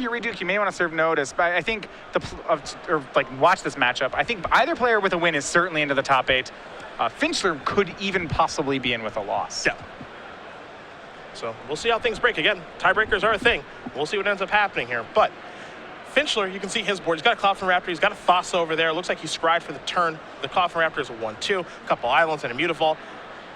you reduke, you may want to serve notice, but I think watch this matchup. I think either player with a win is certainly into the top 8. Finchler could even possibly be in with a loss. Yeah. So we'll see how things break. Again, tiebreakers are a thing. We'll see what ends up happening here. But Finchler, you can see his board. He's got a Cloud from Raptor. He's got a Thassa over there. It looks like he scried for the turn. The Cloud from Raptor is a 1-2. A couple islands and a Mutavault.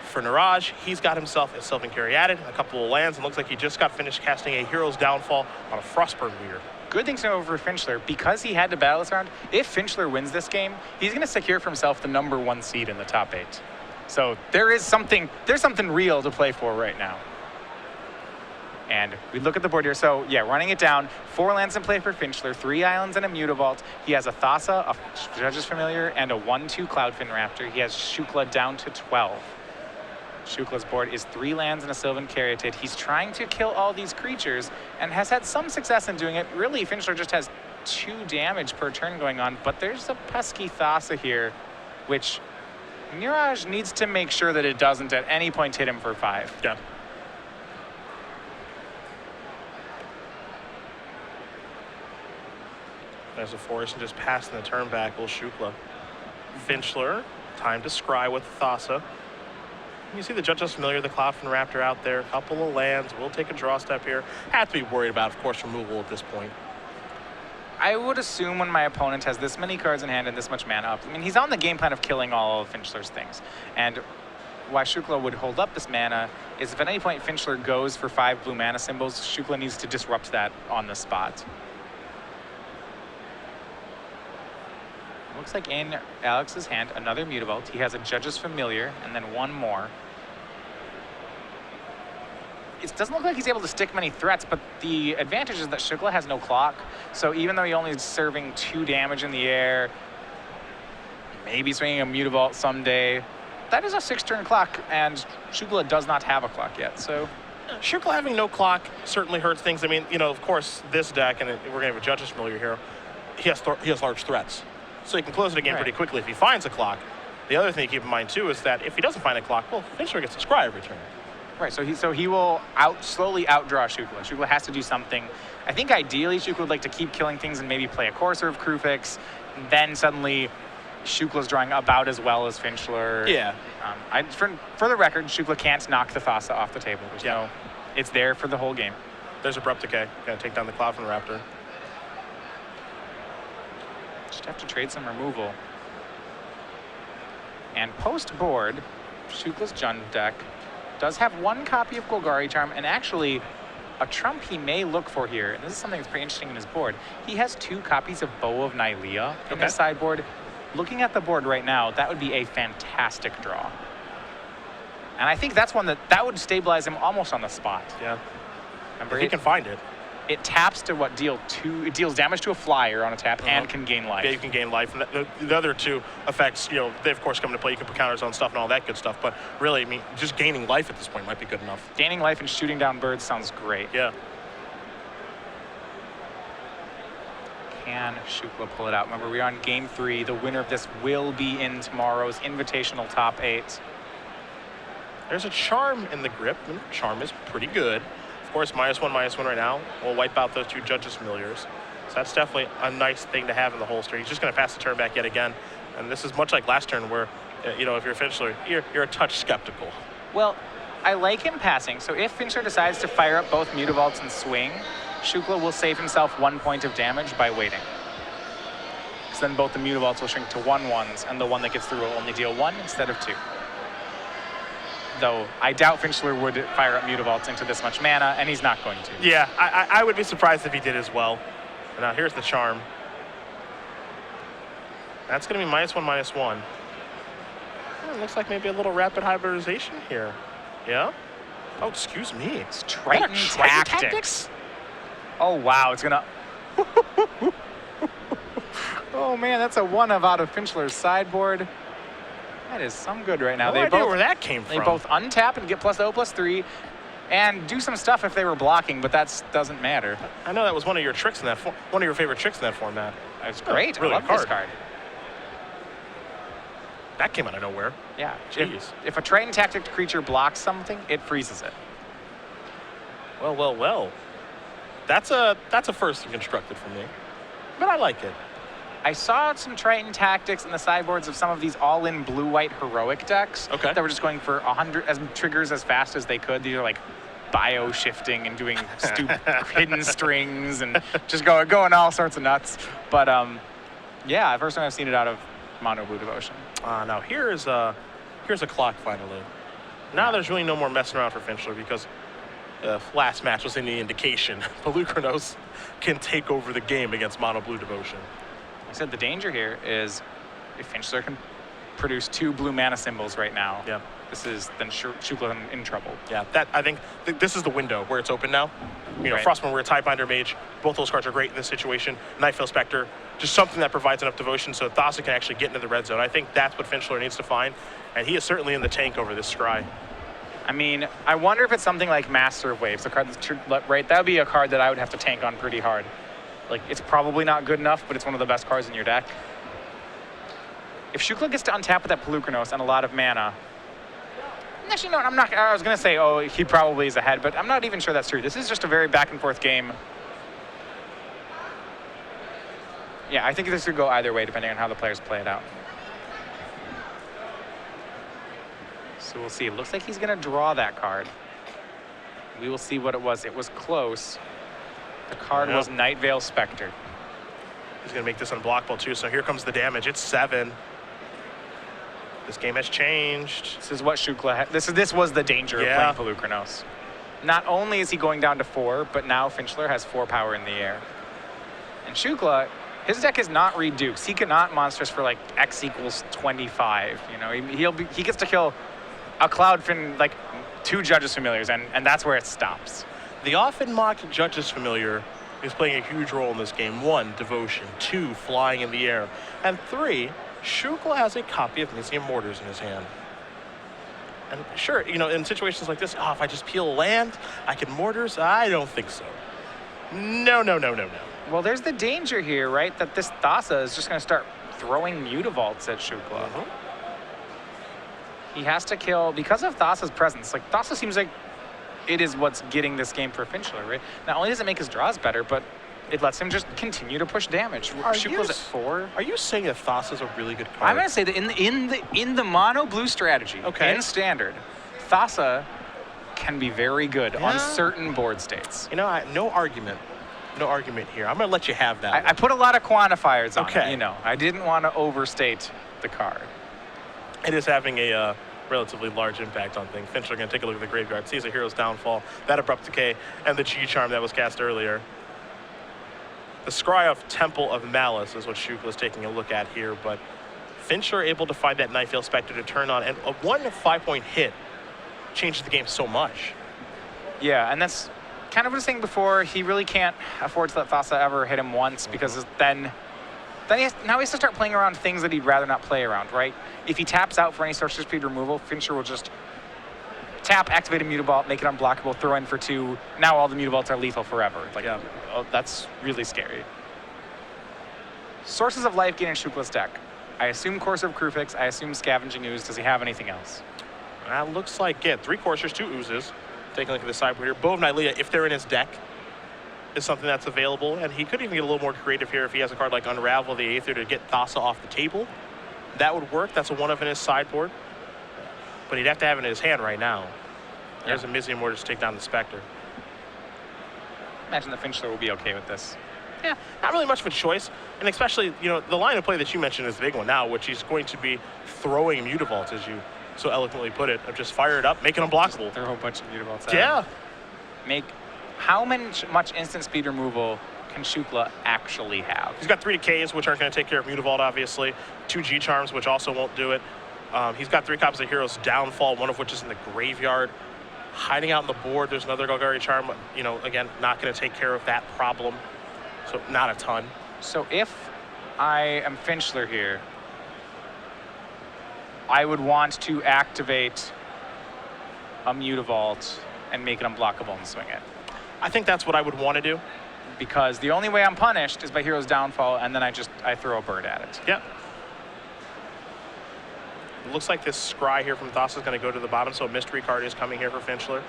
For Neeraj, he's got himself a Sylvan Caryatid, a couple of lands, and looks like he just got finished casting a Hero's Downfall on a Frostburn Weird. Good thing to know for Finchler, because he had to battle this round, if Finchler wins this game, he's going to secure for himself the #1 seed in the top 8. So there's something real to play for right now. And we look at the board here. So yeah, running it down, 4 lands in play for Finchler, 3 islands and a Mutavault. He has a Thassa, a Judge's Familiar, and a 1-2 Cloudfin Raptor. He has Shukla down to 12. Shukla's board is 3 lands and a Sylvan Caryatid. He's trying to kill all these creatures and has had some success in doing it. Really, Finchler just has 2 damage per turn going on, but there's a pesky Thassa here, which Neeraj needs to make sure that it doesn't at any point hit him for 5. Yeah. There's a forest and just passing the turn back, little Shukla. Finchler, time to scry with Thassa. You see the Judge's Familiar, the Cloud from Raptor out there, a couple of lands. We'll take a draw step here. Have to be worried about, of course, removal at this point. I would assume when my opponent has this many cards in hand and this much mana up, I mean, he's on the game plan of killing all of Finchler's things. And why Shukla would hold up this mana is if at any point Finchler goes for 5 blue mana symbols, Shukla needs to disrupt that on the spot. Looks like in Alex's hand, another Mutavault. He has a Judge's Familiar and then 1 more. It doesn't look like he's able to stick many threats, but the advantage is that Shukla has no clock. So even though he only is serving 2 damage in the air, maybe swinging a Mutavault someday, that is a 6-turn clock, and Shukla does not have a clock yet. So Shukla having no clock certainly hurts things. I mean, you know, of course, this deck, and we're going to have a Judge's Familiar here, he has large threats. So he can close the game pretty quickly if he finds a clock. The other thing to keep in mind, too, is that if he doesn't find a clock, well, Finchler gets a scry every turn. Right, so he will slowly outdraw Shukla. Shukla has to do something. I think ideally Shukla would like to keep killing things and maybe play a Courser of Krufix. Then suddenly Shukla's drawing about as well as Finchler. Yeah. For the record, Shukla can't knock the Thassa off the table. It's there for the whole game. There's Abrupt Decay. Gotta take down the Cloud from the Raptor. Just have to trade some removal. And post-board, Shukla's Jund deck does have 1 copy of Golgari Charm, and actually a trump he may look for here, and this is something that's pretty interesting in his board. He has 2 copies of Bow of Nylea in his sideboard. Looking at the board right now, that would be a fantastic draw. And I think that's one that would stabilize him almost on the spot. Yeah. Remember, if he can find it. It taps to it deals damage to a flyer on a tap and can gain life. Yeah, you can gain life. And the other 2 effects, you know, they of course come into play. You can put counters on stuff and all that good stuff. But really, I mean, just gaining life at this point might be good enough. Gaining life and shooting down birds sounds great. Yeah. Can Shukla pull it out? Remember, we're on game 3. The winner of this will be in tomorrow's Invitational top 8. There's a Charm in the grip, and Charm is pretty good. Of course, -1/-1 right now. We'll wipe out those 2 Judge's Familiars. So that's definitely a nice thing to have in the holster. He's just going to pass the turn back yet again. And this is much like last turn where, you know, if you're a Finchler, you're a touch skeptical. Well, I like him passing. So if Finchler decides to fire up both Mutavaults and swing, Shukla will save himself 1 point of damage by waiting. Because then both the Mutavaults will shrink to 1/1s, and the one that gets through will only deal 1 instead of 2. Though I doubt Finchler would fire up Mutavaults into this much mana, and he's not going to. Yeah, I would be surprised if he did as well. And now here's the Charm. That's going to be -1/-1. It looks like maybe a little rapid hybridization here. Yeah? Oh, excuse me. It's Triton Tactics. Oh, wow. It's going to... Oh, man, that's a 1 of out of Finchler's sideboard. That is some good right now. No idea where that came from. They both untap and get +0/+3 and do some stuff if they were blocking, but that doesn't matter. I know that was one of your tricks in that one of your favorite tricks in that format. That's great. Really I love this card. That came out of nowhere. Yeah. Jeez. If a Triton Tactic creature blocks something, it freezes it. Well. That's a first and constructed for me, but I like it. I saw some Triton tactics in the sideboards of some of these all-in blue-white heroic decks Okay. that were just going for 100 as triggers as fast as they could. These are like bio shifting and doing stupid hidden strings and just going all sorts of nuts. But yeah, first time I've seen it out of Mono Blue Devotion. Now here's a clock finally. Now there's really no more messing around for Finchler because last match was any indication. Pelucranos can take over the game against Mono Blue Devotion. I said the danger here is if Finchler can produce 2 blue mana symbols right now. Yeah. This is then Shukla in trouble. Yeah, I think this is the window where it's open now. You know, Right. Frostmourne, we're a Tidebinder Mage. Both those cards are great in this situation. Nightveil Spectre, just something that provides enough devotion so Thassa can actually get into the red zone. I think that's what Finchler needs to find, and he is certainly in the tank over this scry. I mean, I wonder if it's something like Master of Waves, a card that's right. That would be a card that I would have to tank on pretty hard. Like, it's probably not good enough, but it's one of the best cards in your deck. If Shukla gets to untap with that Pelucranos and a lot of mana, actually, no, I was going to say, oh, he probably is ahead, but I'm not even sure that's true. This is just a very back and forth game. Yeah, I think this could go either way depending on how the players play it out. So we'll see. It looks like he's going to draw that card. We will see what it was. It was close. The card was Nightveil Spectre. He's going to make this unblockable too, so here comes the damage. It's 7. This game has changed. This is what Shukla this was the danger of playing Pelucranos. Not only is he going down to 4, but now Finchler has 4 power in the air. And Shukla, his deck is not Reed Dukes. He cannot monsters for like X equals 25. You know, he gets to kill a Cloudfin, like 2 Judges Familiars, and that's where it stops. The often mocked Judge's Familiar is playing a huge role in this game. 1, devotion. 2, flying in the air. And 3, Shukla has a copy of Mysium Mortars in his hand. And sure, you know, in situations like this, if I just peel land, I can Mortars? I don't think so. No. Well, there's the danger here, right? That this Thassa is just going to start throwing Mutavaults at Shukla. He has to kill, because of Thassa's presence, like Thassa seems like it is what's getting this game for Finchler, right? Not only does it make his draws better, but it lets him just continue to push damage. Shukla's at 4. Are you saying that Thassa's a really good card? I'm going to say that in the mono blue strategy, in standard, Thassa can be very good on certain board states. You know, no argument here. I'm going to let you have that. I put a lot of quantifiers on it, you know. I didn't want to overstate the card. It is having a relatively large impact on things. Finchler going to take a look at the graveyard, sees a Hero's Downfall, that Abrupt Decay, and the G-Charm that was cast earlier. The Scry of Temple of Malice is what Shukla's taking a look at here, but Finchler able to find that Nightveil Spectre to turn on, and a 1 5-point hit changes the game so much. Yeah, and that's kind of what I was saying before. He really can't afford to let Thassa ever hit him once, because then now he has to start playing around things that he'd rather not play around, right? If he taps out for any sorcery speed removal, Finchler will just tap, activate a Mutavault, make it unblockable, throw in for 2. Now all the Mutavaults are lethal forever. Like, oh, that's really scary. Sources of life gain in Shukla's deck. I assume Courser of Krufix. I assume Scavenging Ooze. Does he have anything else? That looks like it. 3 Coursers, 2 Oozes. Taking a look at the sideboard here. Bow of Nylea, if they're in his deck, is something that's available. And he could even get a little more creative here if he has a card like Unravel the Aether to get Thassa off the table. That would work. That's a 1-of in his sideboard. But he'd have to have it in his hand right now. There's a Mysium Mortar to take down the Spectre. Imagine the Finchler will be okay with this. Yeah, not really much of a choice. And especially, you know, the line of play that you mentioned is the big one now, which he's going to be throwing Mutavaults, as you so eloquently put it, of just fire it up, make it unblockable. Throw a whole bunch of Mutavaults at Yeah. him. How much instant speed removal can Shukla actually have? He's got 3 Decays, which aren't going to take care of Mutavault, obviously. 2 G-Charms, which also won't do it. He's got 3 copies of Hero's Downfall, 1 of which is in the graveyard. Hiding out on the board, there's another Golgari Charm. You know, again, not going to take care of that problem. So not a ton. So if I am Finchler here, I would want to activate a Mutavault and make it unblockable and swing it. I think that's what I would want to do. Because the only way I'm punished is by Hero's Downfall, and then I throw a bird at it. Yep. It looks like this Scry here from Thassa is going to go to the bottom, so a mystery card is coming here for Finchler.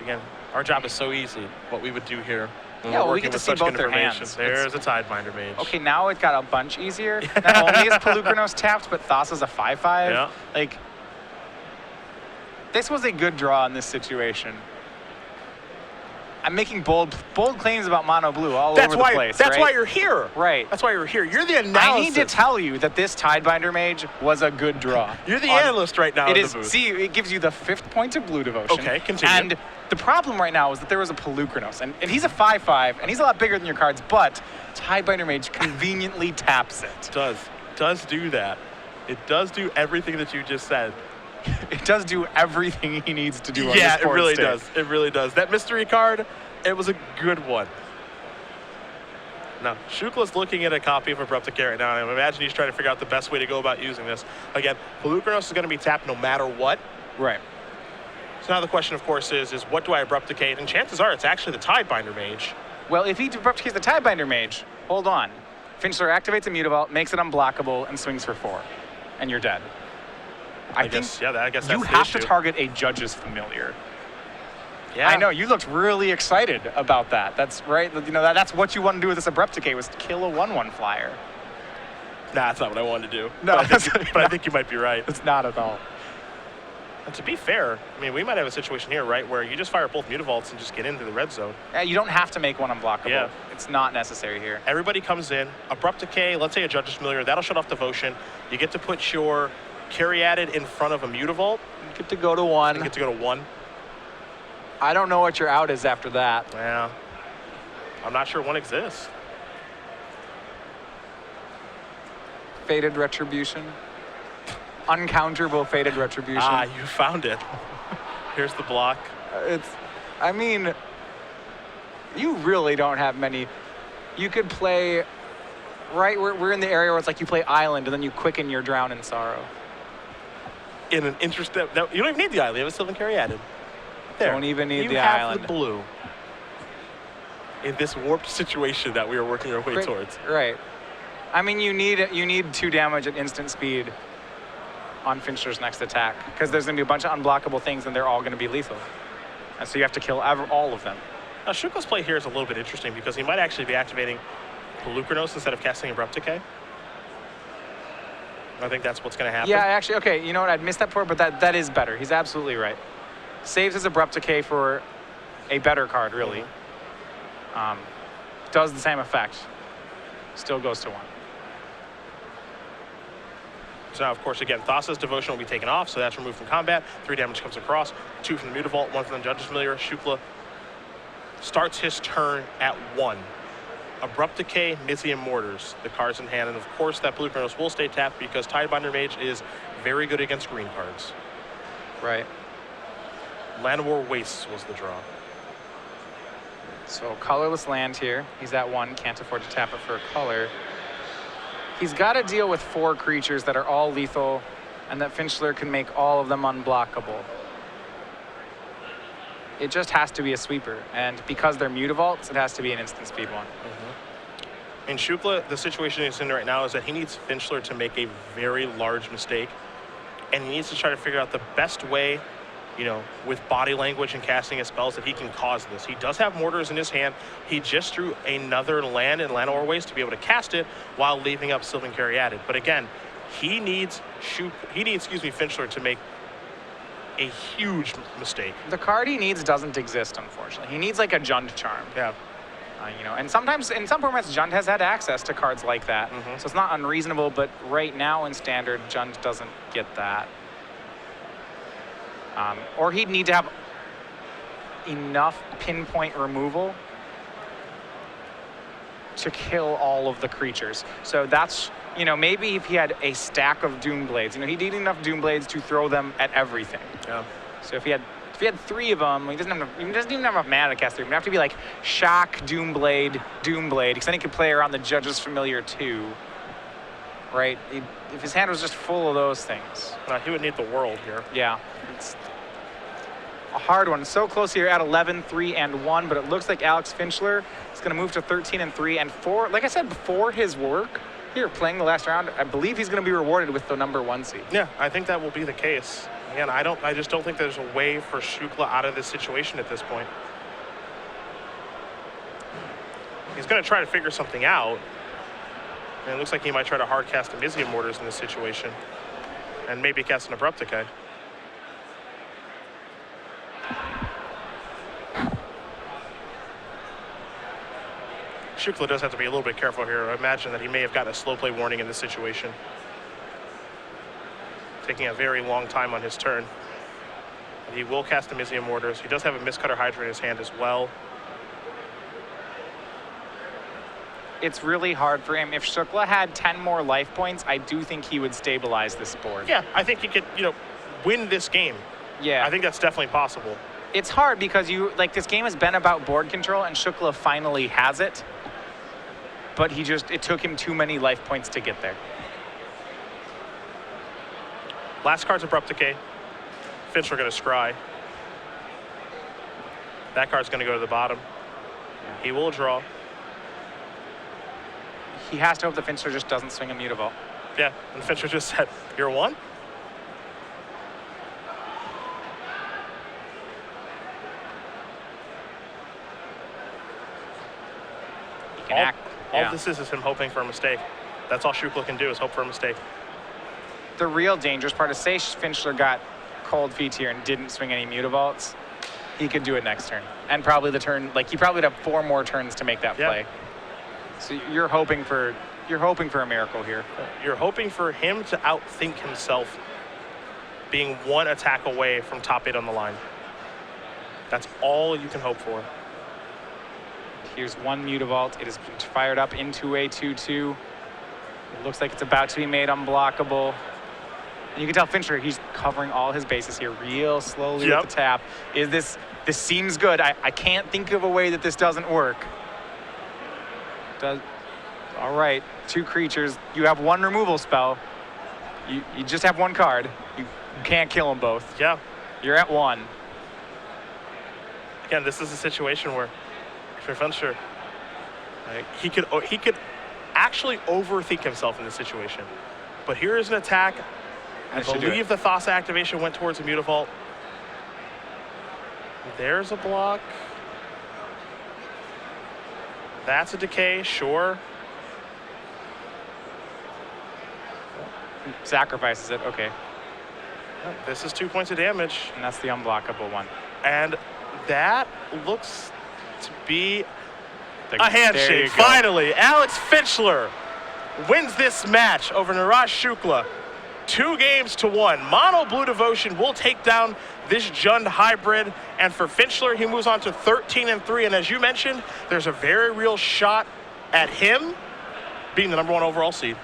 Again, Our job is so easy, what we would do here. When Yeah, we're well, we working get to with see such both good their information. hands. There's a Tidebinder Mage. Okay, now it got a bunch easier. Not only is Pelukrinos tapped, but Thassa's a 5/5. Yeah. Like, this was a good draw in this situation. I'm making bold claims about mono blue all over the place. That's right? why you're here. Right. That's why you're here. You're the analysis. I need to tell you that this Tidebinder Mage was a good draw. You're the analyst right now. It in is. the booth. See, it gives you the 5th point of blue devotion. Okay, continue. And the problem right now is that there was a Pelukrinos, and he's a 5/5, and he's a lot bigger than your cards, but Tidebinder Mage conveniently taps it. Does do that. It does do everything that you just said. It does do everything he needs to do on Yeah, this it board really state. does. It really does. That mystery card, it was a good one. Now, Shukla's looking at a copy of Abrupt Decay right now, and I imagine he's trying to figure out the best way to go about using this. Again, Pelukrinos is going to be tapped no matter what. Right. So now the question, of course, is what do I Abrupt Decay? And chances are it's actually the Tidebinder Mage. Well, if he Abrupt Decays the Tidebinder Mage, hold on. Finchler activates a Mutavault, makes it unblockable, and swings for 4. And you're dead. I guess think that's you the have to issue. target a Judge's Familiar. Yeah. I know, you looked really excited about that. That's right. You know, that's what you want to do with this Abrupt Decay, was kill a 1/1 flyer. Nah, that's not what I wanted to do. No, but I think you might be right. It's not at all. And to be fair, I mean, we might have a situation here, right, where you just fire both Mutavaults and just get into the red zone. You don't have to make one unblockable. Yeah. It's not necessary here. Everybody comes in, Abrupt Decay, let's say a Judge's Familiar, that'll shut off Devotion. You get to put your Caryatid in front of a Mutavault. You get to go to 1. You get to go to 1. I don't know what your out is after that. Yeah. I'm not sure 1 exists. Fated Retribution. Uncounterable Fated Retribution. Ah, you found it. Here's the block. I mean, you really don't have many. You could play, right, we're in the area where it's like you play Island and then you quicken your Drown in Sorrow. In an interest that you don't even need the island. You have a Sylvan Caryatid. There. Don't even need you the have island. the blue. In this warped situation that we are working our way Great. towards. Right. I mean, you need 2 damage at instant speed on Finchler's next attack, because there's going to be a bunch of unblockable things and they're all going to be lethal. And so you have to kill all of them. Now, Shukla's play here is a little bit interesting because he might actually be activating Pelukrinos instead of casting Abrupt Decay. I think that's what's going to happen. Yeah, actually, okay, you know what? I'd missed that part, but that is better. He's absolutely right. Saves his Abrupt Decay for a better card, really. Does the same effect. Still goes to 1. So now, of course, again, Thassa's Devotion will be taken off, so that's removed from combat. 3 damage comes across. 2 from the Mutavault, 1 from the Judge's Familiar. Shukla starts his turn at 1. Abrupt Decay, Mithium Mortars, the cards in hand. And, of course, that Pelukrinos will stay tapped because Tidebinder Mage is very good against green cards. Right. Llanowar Wastes was the draw. So colorless land here. He's at 1, can't afford to tap it for a color. He's got to deal with 4 creatures that are all lethal, and that Finchler can make all of them unblockable. It just has to be a sweeper, and because they're Mutavaults, it has to be an instant speed one. In Shukla, the situation he's in right now is that he needs Finchler to make a very large mistake, and he needs to try to figure out the best way, you know, with body language and casting his spells that he can cause this. He does have Mortars in his hand. He just drew another land in Llanowar Waste to be able to cast it while leaving up Sylvan Caryatid. But again, he needs Finchler to make a huge mistake. The card he needs doesn't exist, unfortunately. He needs like a Jund Charm. Yeah. You know, and sometimes in some formats, Jund has had access to cards like that. So it's not unreasonable, but right now in Standard, Jund doesn't get that. Or he'd need to have enough pinpoint removal to kill all of the creatures. So that's, you know, maybe if he had a stack of Doomblades, you know, he'd need enough Doomblades to throw them at everything. Yeah. So if he had 3 of them, he doesn't even have enough mana to cast 3. It would have to be like Shock, Doomblade, because then he could play around the Judge's Familiar too. Right? If his hand was just full of those things. He would need the world here. Yeah. It's a hard one. So close here at 11, 3, and 1, but it looks like Alex Finchler is going to move to 13 and 3 and 4. Like I said, for his work here, playing the last round, I believe he's going to be rewarded with the number 1 seed. Yeah, I think that will be the case. Again, I just don't think there's a way for Shukla out of this situation at this point. He's going to try to figure something out. And it looks like he might try to hard cast Elysium Mortars in this situation. And maybe cast an Abrupt Decay. Shukla does have to be a little bit careful here. I imagine that he may have gotten a slow play warning in this situation. Taking a very long time on his turn. And he will cast Elysium Mortars. He does have a Mistcutter Hydra in his hand as well. It's really hard for him. If Shukla had 10 more life points, I do think he would stabilize this board. Yeah, I think he could, win this game. Yeah. I think that's definitely possible. It's hard because this game has been about board control, and Shukla finally has it. But it took him too many life points to get there. Last card's Abrupt Decay. Finchler going to scry. That card's going to go to the bottom. He will draw. He has to hope the Finchler just doesn't swing a Mutavault. Yeah, and Finchler just said, "You're one." He can act. All this is him hoping for a mistake. That's all Shukla can do is hope for a mistake. The real dangerous part is, say Finchler got cold feet here and didn't swing any Mutavaults, he could do it next turn. And probably the turn, he probably would have 4 more turns to make that play. So you're hoping for a miracle here. You're hoping for him to outthink himself, being 1 attack away from top 8 on the line. That's all you can hope for. Here's 1 Mutavault. It has been fired up into a 2/2. It looks like it's about to be made unblockable. And you can tell Finchler, he's covering all his bases here real slowly with the tap. This seems good. I can't think of a way that this doesn't work. All right, 2 creatures. You have 1 removal spell. You just have 1 card. You can't kill them both. Yeah. You're at 1. Again, this is a situation where for Finchler, he could actually overthink himself in this situation. But here is an attack. I believe the Thassa activation went towards a Mutavault. There's a block. That's a decay, sure. Sacrifices it, okay. This is 2 points of damage. And that's the unblockable one. And that looks to be a handshake. Finally, Alex Finchler wins this match over Neeraj Shukla. 2-1. Mono Blue Devotion will take down this Jund hybrid. And for Finchler, he moves on to 13-3. And as you mentioned, there's a very real shot at him being the #1 overall seed.